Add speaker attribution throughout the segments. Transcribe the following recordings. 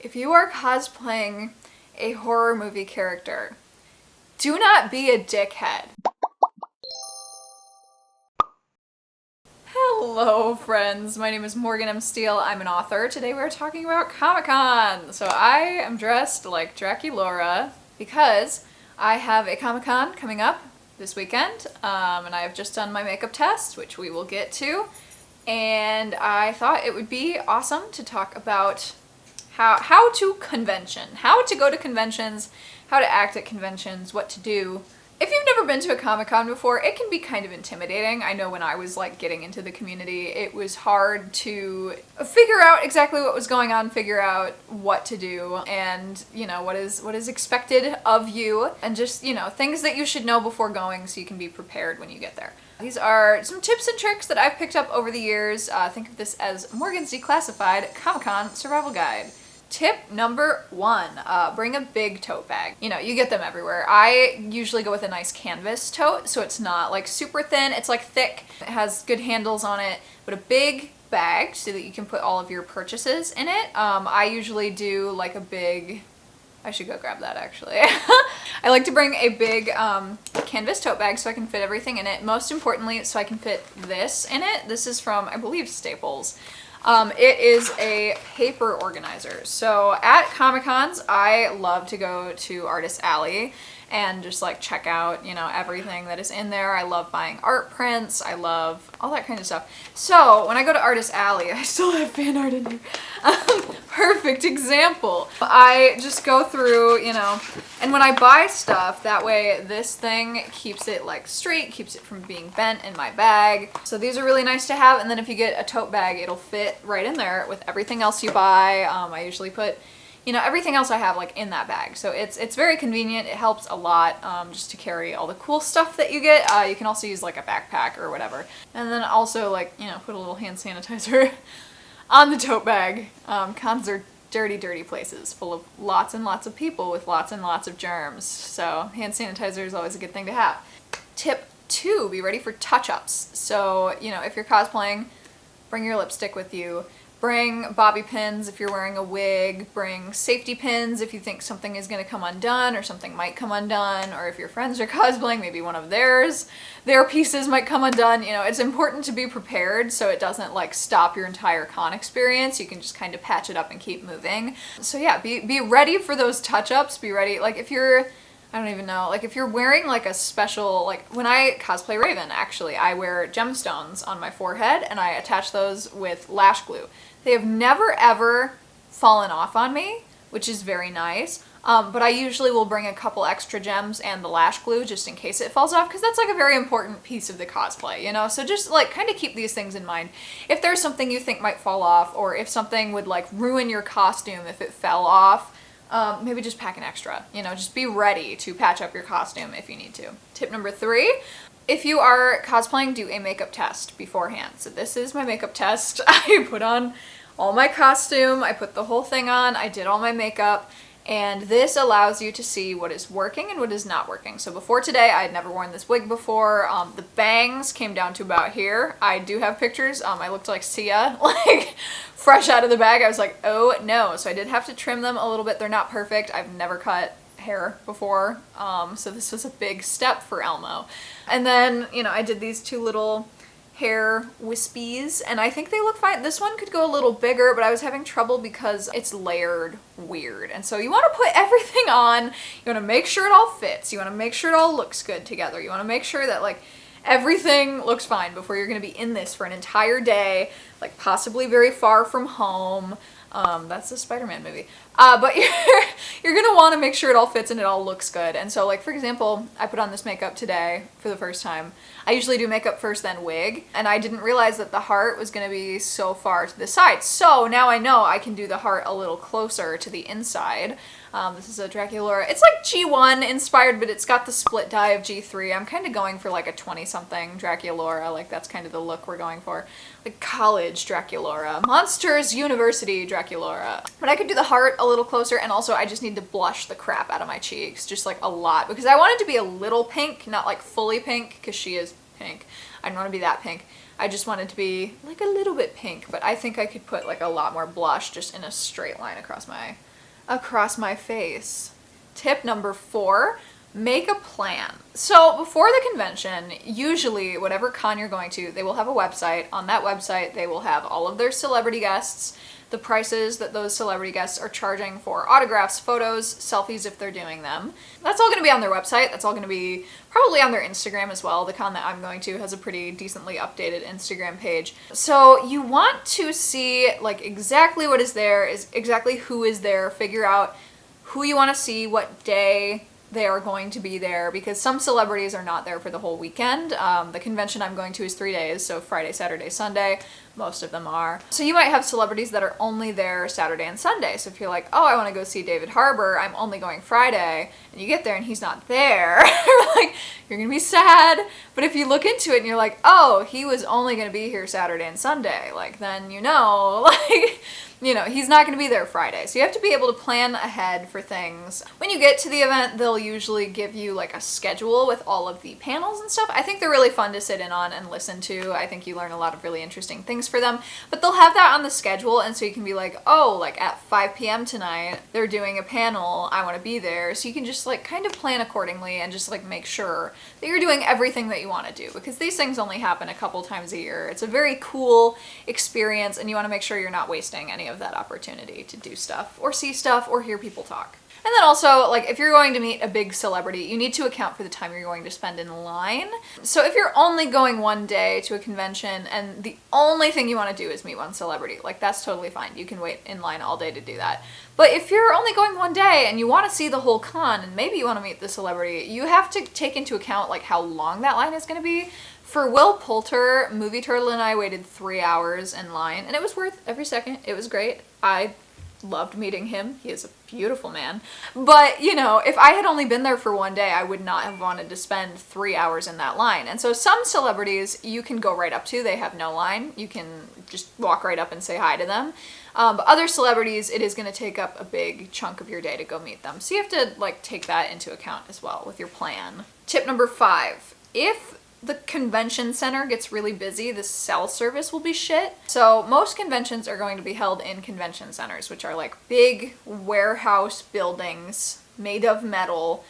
Speaker 1: If you are cosplaying a horror movie character, do not be a dickhead. Hello friends, my name is Morgan M. Steele. I'm an author. Today we're talking about Comic-Con. So I am dressed like Draculaura because I have a Comic-Con coming up this weekend, and I have just done my makeup test, which we will get to. And I thought it would be awesome to talk about how to go to conventions, how to act at conventions, what to do. If you've never been to a Comic-Con before, it can be kind of intimidating. I know when I was like getting into the community, it was hard to figure out exactly what was going on, figure out what to do, and you know, what is expected of you, and just, you know, things that you should know before going so you can be prepared when you get there. These are some tips and tricks that I've picked up over the years. Think of this as Morgan's Declassified Comic-Con Survival Guide. Tip number 1, bring a big tote bag. You know, you get them everywhere. I usually go with a nice canvas tote, so it's not like super thin, it's like thick, it has good handles on it, but a big bag so that you can put all of your purchases in it. I usually do like a big, I should go grab that actually. I like to bring a big canvas tote bag so I can fit everything in it. Most importantly, so I can fit this in it. This is from, I believe, Staples. It is a paper organizer. So at Comic-Cons, I love to go to Artist Alley and just like check out, you know, everything that is in there. I love buying art prints. I love all that kind of stuff. So when I go to Artist Alley, I still have fan art in here. Perfect example. I just go through, you know, and when I buy stuff, that way this thing keeps it like straight, keeps it from being bent in my bag. So these are really nice to have. And then if you get a tote bag, it'll fit right in there with everything else you buy. I usually put, you know, everything else I have like in that bag. So it's very convenient. It helps a lot just to carry all the cool stuff that you get. You can also use like a backpack or whatever. And then also like, you know, put a little hand sanitizer on the tote bag. Cons are dirty, dirty places full of lots and lots of people with lots and lots of germs. So hand sanitizer is always a good thing to have. Tip 2, be ready for touch-ups. So, you know, if you're cosplaying, bring your lipstick with you. Bring bobby pins if you're wearing a wig, bring safety pins if you think something is going to come undone or something might come undone, or if your friends are cosplaying, maybe one of their pieces might come undone. You know, it's important to be prepared so it doesn't like stop your entire con experience. You can just kind of patch it up and keep moving. So yeah, be ready for those touch-ups, be ready. Like if you're, I don't even know, like if you're wearing like a special, like when I cosplay Raven, actually, I wear gemstones on my forehead and I attach those with lash glue. They have never ever fallen off on me, which is very nice. But I usually will bring a couple extra gems and the lash glue just in case it falls off, because that's like a very important piece of the cosplay, you know? So just like kind of keep these things in mind. If there's something you think might fall off, or if something would like ruin your costume if it fell off, maybe just pack an extra, you know, just be ready to patch up your costume if you need to. Tip number 3, if you are cosplaying, do a makeup test beforehand. So this is my makeup test. I put on all my costume, I put the whole thing on, I did all my makeup, and this allows you to see what is working and what is not working. So before today, I had never worn this wig before. The bangs came down to about here. I do have pictures. I looked like Sia, like fresh out of the bag. I was like, oh no. So I did have to trim them a little bit. They're not perfect. I've never cut hair before. So this was a big step for Elmo. And then, you know, I did these 2 little hair wispies, and I think they look fine. This one could go a little bigger, but I was having trouble because it's layered weird. And so you want to put everything on, you want to make sure it all fits, you want to make sure it all looks good together, you want to make sure that like everything looks fine before you're going to be in this for an entire day, like possibly very far from home. That's a Spider-Man movie. But you're gonna want to make sure it all fits and it all looks good. And so like, for example, I put on this makeup today for the first time. I usually do makeup first, then wig, and I didn't realize that the heart was gonna be so far to the side. So now I know I can do the heart a little closer to the inside. This is a Draculaura. It's like G1 inspired, but it's got the split dye of G3. I'm kind of going for like a 20-something Draculaura. Like that's kind of the look we're going for. Like college Draculaura. Monsters University Draculaura. But I could do the heart a little closer, and also I just need to blush the crap out of my cheeks, just like a lot, because I want it to be a little pink, not like fully pink, because she is pink. I didn't want to be that pink. I just wanted to be like a little bit pink, but I think I could put like a lot more blush just in a straight line across my face. Tip number 4, make a plan. So before the convention, usually whatever con you're going to, they will have a website. On that website, they will have all of their celebrity guests, the prices that those celebrity guests are charging for autographs, photos, selfies if they're doing them. That's all going to be on their website. That's all going to be probably on their Instagram as well. The con that I'm going to has a pretty decently updated Instagram page. So you want to see like exactly what is there, is exactly who is there, figure out who you want to see, what day they are going to be there, because some celebrities are not there for the whole weekend. The convention I'm going to is 3 days, so Friday, Saturday, Sunday. Most of them are. So you might have celebrities that are only there Saturday and Sunday. So if you're like, oh, I want to go see David Harbour, I'm only going Friday, and you get there and he's not there, like, you're gonna be sad. But if you look into it and you're like, oh, he was only gonna be here Saturday and Sunday, like, then you know, like, you know, he's not going to be there Friday. So you have to be able to plan ahead for things. When you get to the event, they'll usually give you like a schedule with all of the panels and stuff. I think they're really fun to sit in on and listen to. I think you learn a lot of really interesting things for them. But they'll have that on the schedule, and so you can be like, oh, like at 5 p.m. tonight, they're doing a panel, I want to be there. So you can just like kind of plan accordingly and just like make sure that you're doing everything that you want to do, because these things only happen a couple times a year. It's a very cool experience, and you want to make sure you're not wasting any of that opportunity to do stuff or see stuff or hear people talk. And then also, like, if you're going to meet a big celebrity, you need to account for the time you're going to spend in line. So if you're only going one day to a convention and the only thing you want to do is meet one celebrity, like, that's totally fine. You can wait in line all day to do that. But if you're only going one day and you want to see the whole con and maybe you want to meet the celebrity, you have to take into account, like, how long that line is going to be. For Will Poulter, Movie Turtle and I waited 3 hours in line, and it was worth every second. It was great. I loved meeting him. He is a beautiful man. But, you know, if I had only been there for one day, I would not have wanted to spend 3 hours in that line. And so some celebrities you can go right up to. They have no line. You can just walk right up and say hi to them. But other celebrities, it is going to take up a big chunk of your day to go meet them. So you have to, like, take that into account as well with your plan. Tip number 5. If the convention center gets really busy, the cell service will be shit. So most conventions are going to be held in convention centers, which are like big warehouse buildings made of metal.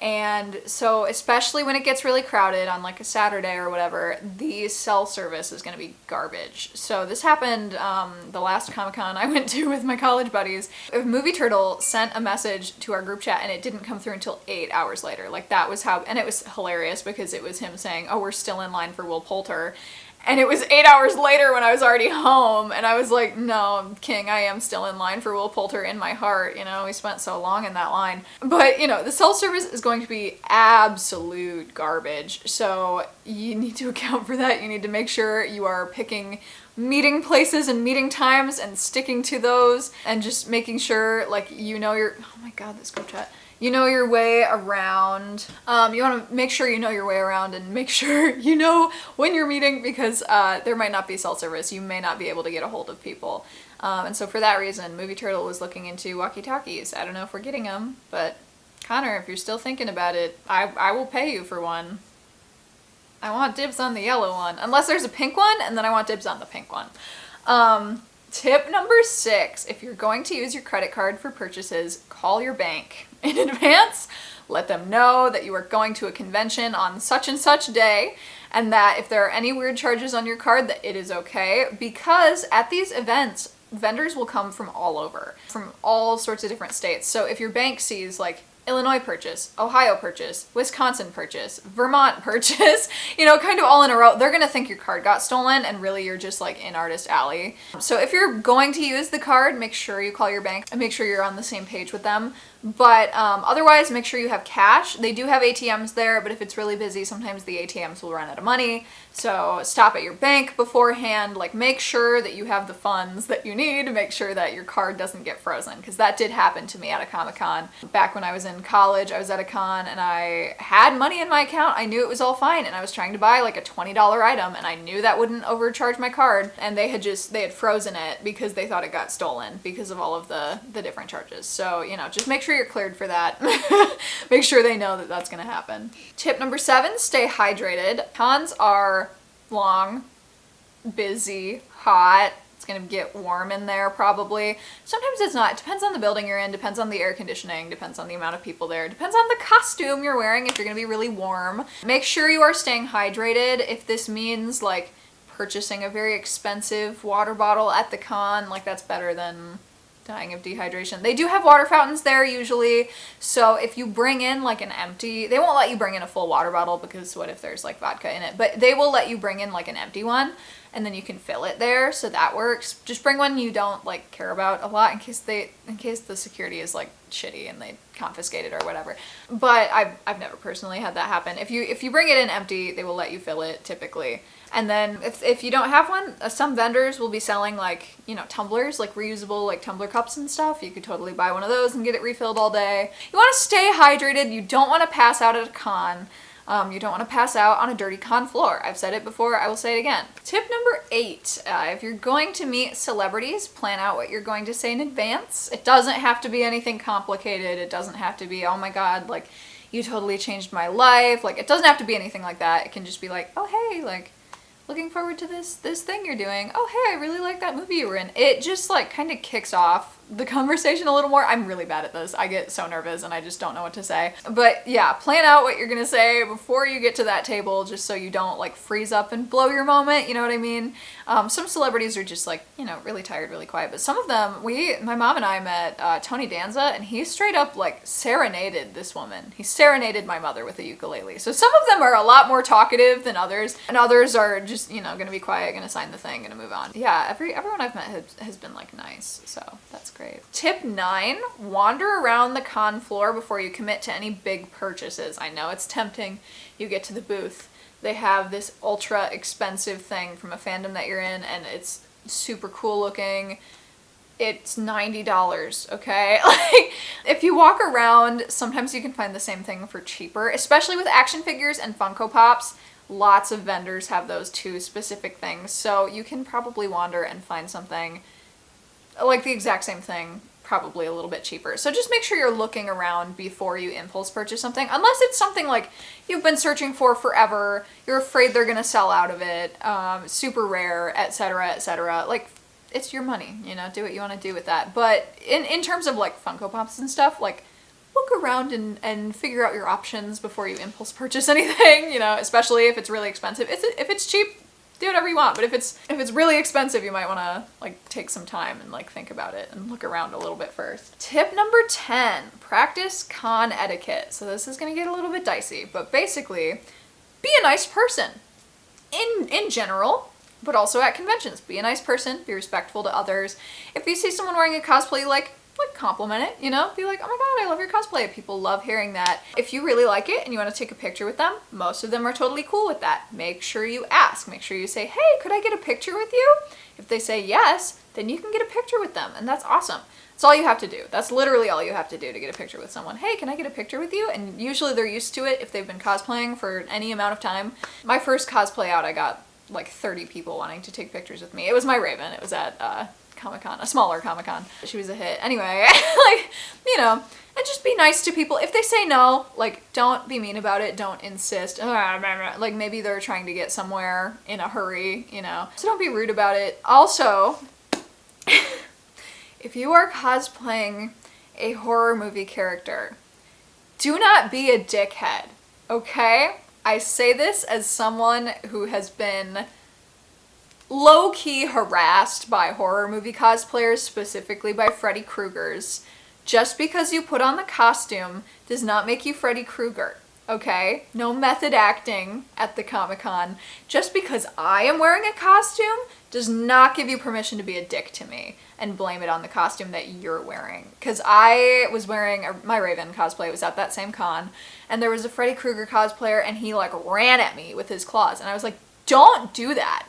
Speaker 1: And so especially when it gets really crowded on like a Saturday or whatever, the cell service is going to be garbage. So this happened the last Comic-Con I went to with my college buddies. Movie Turtle sent a message to our group chat and it didn't come through until 8 hours later. Like, that was how, and it was hilarious because it was him saying, oh, we're still in line for Will Poulter. And it was 8 hours later when I was already home, and I was like, no, King, I am still in line for Will Poulter in my heart. You know, we spent so long in that line. But, you know, the cell service is going to be absolute garbage. So you need to account for that. You need to make sure you are picking meeting places and meeting times and sticking to those, and just making sure, like, you know your, oh my god, this group chat. You know your way around. You want to make sure you know your way around and make sure you know when you're meeting, because there might not be cell service. You may not be able to get a hold of people. And so for that reason, Movie Turtle was looking into walkie-talkies. I don't know if we're getting them, but Connor, if you're still thinking about it, I will pay you for one. I want dibs on the yellow one. Unless there's a pink one, and then I want dibs on the pink one. Tip number 6, if you're going to use your credit card for purchases, call your bank in advance. Let them know that you are going to a convention on such and such day, and that if there are any weird charges on your card, that it is okay, because at these events, vendors will come from all over, from all sorts of different states. So if your bank sees like Illinois purchase, Ohio purchase, Wisconsin purchase, Vermont purchase, you know, kind of all in a row, they're gonna think your card got stolen and really you're just like in Artist Alley. So if you're going to use the card, make sure you call your bank and make sure you're on the same page with them. But otherwise, make sure you have cash. They do have ATMs there, but if it's really busy, sometimes the ATMs will run out of money. So stop at your bank beforehand, like make sure that you have the funds that you need to make sure that your card doesn't get frozen, because that did happen to me at a Comic-Con back when I was in college, I was at a con and I had money in my account. I knew it was all fine, and I was trying to buy like a $20 item, and I knew that wouldn't overcharge my card, and they had frozen it because they thought it got stolen because of all of the different charges. So, you know, just make sure you're cleared for that. Make sure they know that that's gonna happen. Tip number 7, stay hydrated. Cons are long, busy, hot. It's gonna get warm in there probably. Sometimes it's not. It depends on the building you're in, depends on the air conditioning, depends on the amount of people there, depends on the costume you're wearing if you're gonna be really warm. Make sure you are staying hydrated. If this means like purchasing a very expensive water bottle at the con, like that's better than dying of dehydration. They do have water fountains there usually, so if you bring in like an empty, they won't let you bring in a full water bottle because what if there's like vodka in it, but they will let you bring in like an empty one and then you can fill it there, so that works. Just bring one you don't like care about a lot in case the security is like shitty and they confiscate it or whatever. But I've never personally had that happen. If you bring it in empty, they will let you fill it typically. And then if you don't have one, some vendors will be selling like, you know, tumblers, like reusable like tumbler cups and stuff. You could totally buy one of those and get it refilled all day. You want to stay hydrated. You don't want to pass out at a con. You don't want to pass out on a dirty con floor. I've said it before, I will say it again. Tip number 8, if you're going to meet celebrities, plan out what you're going to say in advance. It doesn't have to be anything complicated. It doesn't have to be, oh my God, like you totally changed my life. Like it doesn't have to be anything like that. It can just be like, oh hey, like looking forward to this thing you're doing. Oh hey, I really like that movie you were in. It just like kind of kicks off the conversation a little more. I'm really bad at this. I get so nervous and I just don't know what to say. But yeah, plan out what you're gonna say before you get to that table, just so you don't like freeze up and blow your moment, you know what I mean? Some celebrities are just like, you know, really tired, really quiet, but some of them, my mom and I met Tony Danza, and he straight up like serenaded this woman. He serenaded my mother with a ukulele. So some of them are a lot more talkative than others, and others are just, you know, gonna be quiet, gonna sign the thing, gonna move on. Yeah, everyone I've met has been like nice, so that's great. Tip 9, wander around the con floor before you commit to any big purchases. I know it's tempting. You get to the booth, they have this ultra expensive thing from a fandom that you're in, and it's super cool looking. It's $90, okay? Like, if you walk around, sometimes you can find the same thing for cheaper, especially with action figures and Funko Pops. Lots of vendors have those two specific things, so you can probably wander and find something like the exact same thing, probably a little bit cheaper. So just make sure you're looking around before you impulse purchase something, unless it's something like you've been searching for forever, you're afraid they're gonna sell out of it, super rare, etc., etc. Like, it's your money, you know, do what you want to do with that. But in terms of like Funko Pops and stuff, like look around and figure out your options before you impulse purchase anything, you know, especially if it's really expensive. If it's cheap, do whatever you want, but if it's really expensive, you might want to like take some time and like think about it and look around a little bit first. Tip number 10, practice con etiquette. So this is going to get a little bit dicey, but basically be a nice person in general, but also at conventions. Be a nice person, be respectful to others. If you see someone wearing a cosplay you like compliment it, you know, be like, oh my God, I love your cosplay. People love hearing that. If you really like it and you want to take a picture with them, most of them are totally cool with that. Make sure you ask, make sure you say, hey, could I get a picture with you? If they say yes, then you can get a picture with them, and that's awesome. That's all you have to do. That's literally all you have to do to get a picture with someone. Hey, can I get a picture with you? And usually they're used to it if they've been cosplaying for any amount of time. My first cosplay out, I got like 30 people wanting to take pictures with me. It was my Raven. It was at Comic-Con, a smaller Comic-Con. She was a hit. Anyway, like, you know, and just be nice to people. If they say no, like, don't be mean about it. Don't insist. Like, maybe they're trying to get somewhere in a hurry, you know. So don't be rude about it. Also, if you are cosplaying a horror movie character, do not be a dickhead, okay? I say this as someone who has been low-key harassed by horror movie cosplayers, specifically by Freddy Krueger's. Just because you put on the costume does not make you Freddy Krueger, okay? No method acting at the Comic-Con. Just because I am wearing a costume does not give you permission to be a dick to me and blame it on the costume that you're wearing. Because I was wearing my Raven cosplay, was at that same con, and there was a Freddy Krueger cosplayer, and he like ran at me with his claws, and I was like, don't do that.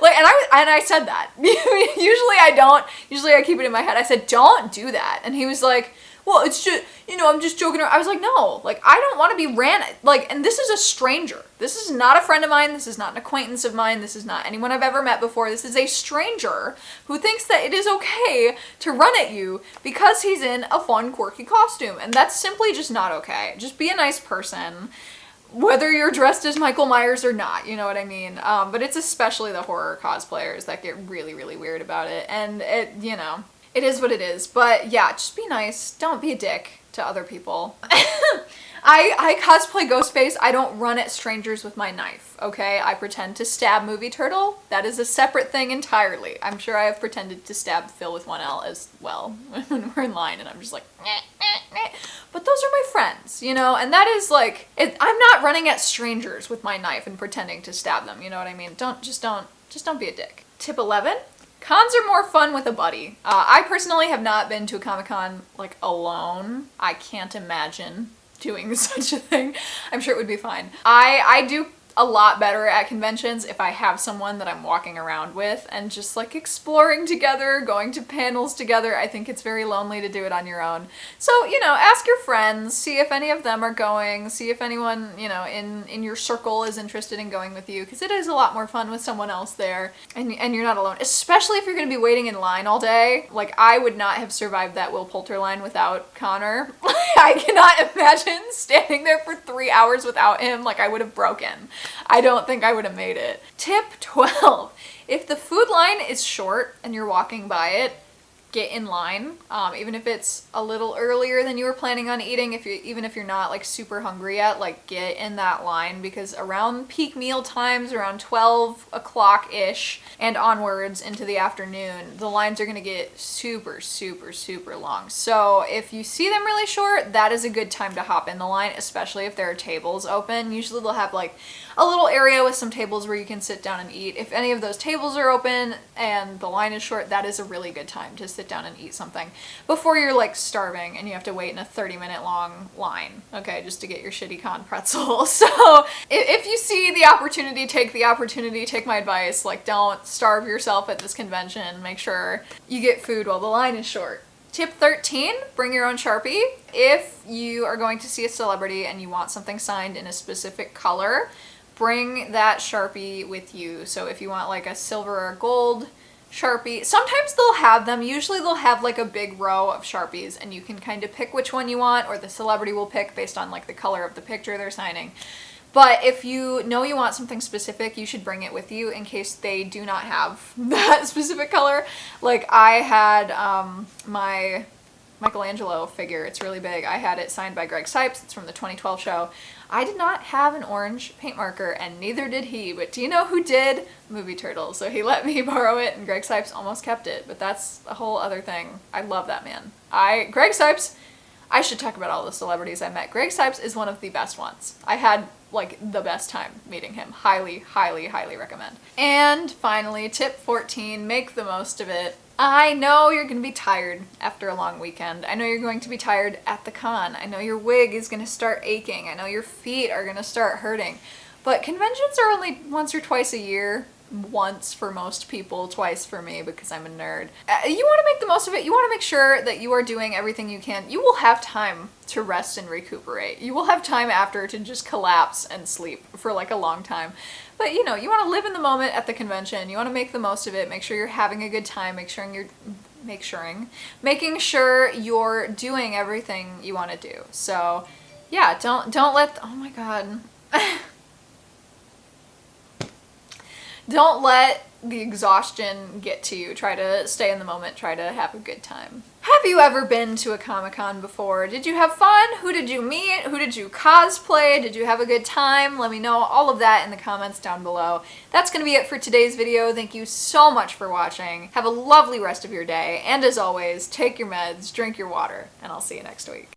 Speaker 1: Like, and I said that. Usually I don't. Usually I keep it in my head. I said, don't do that. And he was like, well, it's just, I'm just joking around. I was like, no, like, I don't want to be like, and this is a stranger. This is not a friend of mine. This is not an acquaintance of mine. This is not anyone I've ever met before. This is a stranger who thinks that it is okay to run at you because he's in a fun, quirky costume. And that's simply just not okay. Just be a nice person, whether you're dressed as Michael Myers or not, you know what I mean? But it's especially the horror cosplayers that get really, really weird about it. And it is what it is. But yeah, just be nice. Don't be a dick to other people. I cosplay Ghostface. I don't run at strangers with my knife, okay? I pretend to stab Movie Turtle. That is a separate thing entirely. I'm sure I have pretended to stab Phil with one L as well when we're in line and I'm just like, meh, meh, meh. But those are my friends, and that is like, I'm not running at strangers with my knife and pretending to stab them, you know what I mean? Just don't be a dick. Tip 11. Cons are more fun with a buddy. I personally have not been to a Comic-Con like alone. I can't imagine doing such a thing. I'm sure it would be fine. I do a lot better at conventions if I have someone that I'm walking around with and just like exploring together, going to panels together. I think it's very lonely to do it on your own. So, ask your friends, see if any of them are going, see if anyone, in your circle is interested in going with you, because it is a lot more fun with someone else there and you're not alone, especially if you're going to be waiting in line all day. Like, I would not have survived that Will Poulter line without Connor. I cannot imagine standing there for 3 hours without him. Like, I would have broken. I don't think I would have made it. Tip 12. If the food line is short and you're walking by it, get in line. Even if it's a little earlier than you were planning on eating, even if you're not like super hungry yet, like get in that line, because around peak meal times, around 12 o'clock-ish and onwards into the afternoon, the lines are gonna get super, super, super long. So if you see them really short, that is a good time to hop in the line, especially if there are tables open. Usually they'll have like a little area with some tables where you can sit down and eat. If any of those tables are open and the line is short, that is a really good time to sit down and eat something before you're like starving and you have to wait in a 30-minute long line, okay, just to get your shitty con pretzel. So if you see the opportunity, take the opportunity, take my advice. Like, don't starve yourself at this convention. Make sure you get food while the line is short. Tip 13, bring your own Sharpie. If you are going to see a celebrity and you want something signed in a specific color, bring that Sharpie with you. So if you want like a silver or gold Sharpie, sometimes they'll have them. Usually they'll have like a big row of Sharpies and you can kind of pick which one you want, or the celebrity will pick based on like the color of the picture they're signing. But if you know you want something specific, you should bring it with you in case they do not have that specific color. Like, I had my Michelangelo figure. It's really big. I had it signed by Greg Sipes. It's from the 2012 show. I did not have an orange paint marker, and neither did he. But do you know who did? Movie Turtle. So he let me borrow it, and Greg Sipes almost kept it. But that's a whole other thing. I love that man. Greg Sipes, I should talk about all the celebrities I met. Greg Sipes is one of the best ones. I had like the best time meeting him. Highly, highly, highly recommend. And finally, tip 14, make the most of it. I know you're going to be tired after a long weekend. I know you're going to be tired at the con. I know your wig is going to start aching. I know your feet are going to start hurting. But conventions are only once or twice a year. Once for most people, twice for me because I'm a nerd. You want to make the most of it. You want to make sure that you are doing everything you can. You will have time to rest and recuperate. You will have time after to just collapse and sleep for like a long time. But you want to live in the moment at the convention. You want to make the most of it. Make sure you're having a good time. Making sure you're doing everything you want to do. So yeah, don't let, oh my God. Don't let the exhaustion get to you. Try to stay in the moment. Try to have a good time. Have you ever been to a Comic-Con before? Did you have fun? Who did you meet? Who did you cosplay? Did you have a good time? Let me know all of that in the comments down below. That's going to be it for today's video. Thank you so much for watching. Have a lovely rest of your day. And as always, take your meds, drink your water, and I'll see you next week.